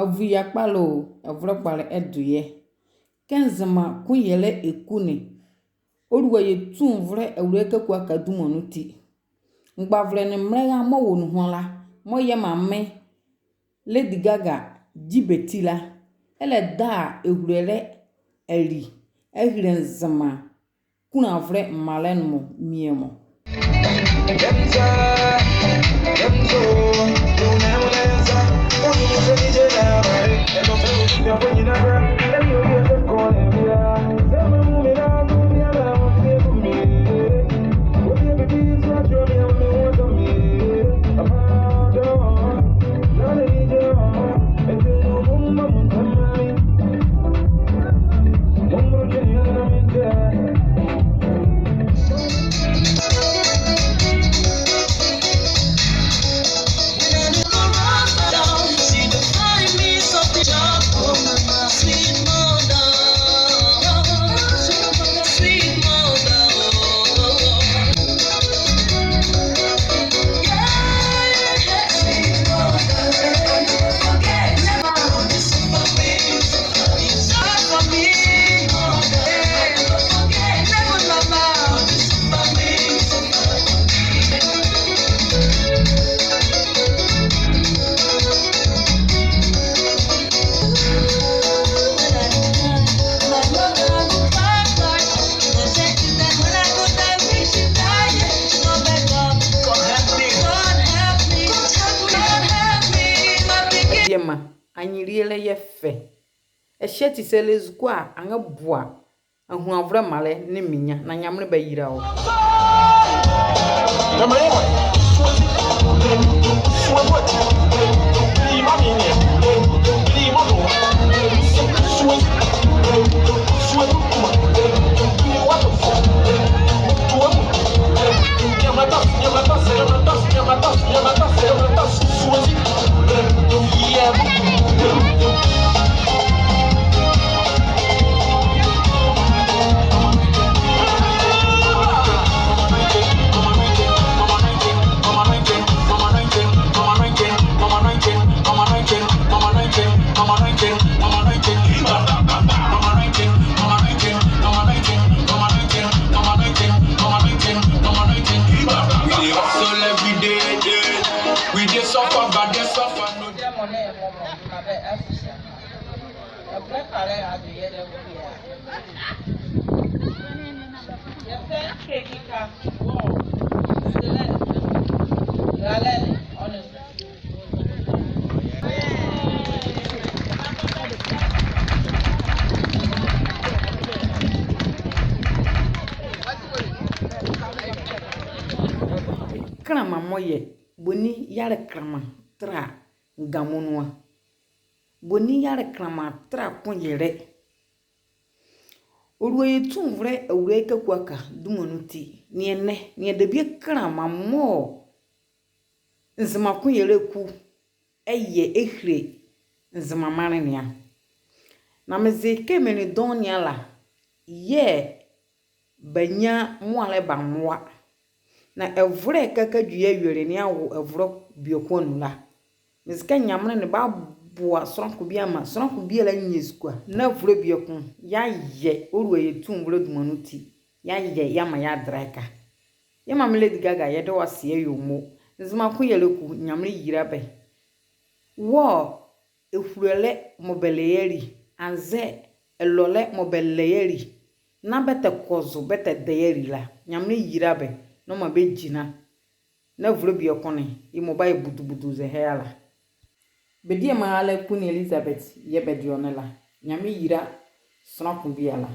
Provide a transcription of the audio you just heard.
Avuya kpalo evro kpale eduye kenzema kunyele ekune oruwa ye tun vre eureke kwa kadumonuti ngba vre ne mrega mo wonu hola mo ye mame Lady Gaga jibetila ele da ehurele eri ehiren zama kuna vre malenmo miemo anyiriele ye fe esheti selezukwa anga bua ahu avra male ne minya na nyamre bayira o krama moye boni yare krama tra gamonwa boni yare krama tra kunyere oruwe tun vre eureke kwaka dumonuti niene nie debie krama mo nzima kunyere ku eye ehre nzima marenia na mezeke meni donia la ye banya moale ba moa na evre kaka dua yere ni awo evro biokonu la mezeke nyamre ne ba boa sonko bia ma sonko bia la nyesukwa na evro biokon ya ye oruwe yetum vro dumonuti ya ye ya ma ya draka ya ma Lady Gaga ye de wase yomo nzima kunyere ku nyamre yira be wo ehurele mobeleyeri anze elole mobeleyeri na bete kozo bete deyeri la nyamre yira be no ma be jina na vro biokone i mobile butubutu ze heala bedie ma ala Queen Elizabeth ye bedionela nyamre yira sonko biala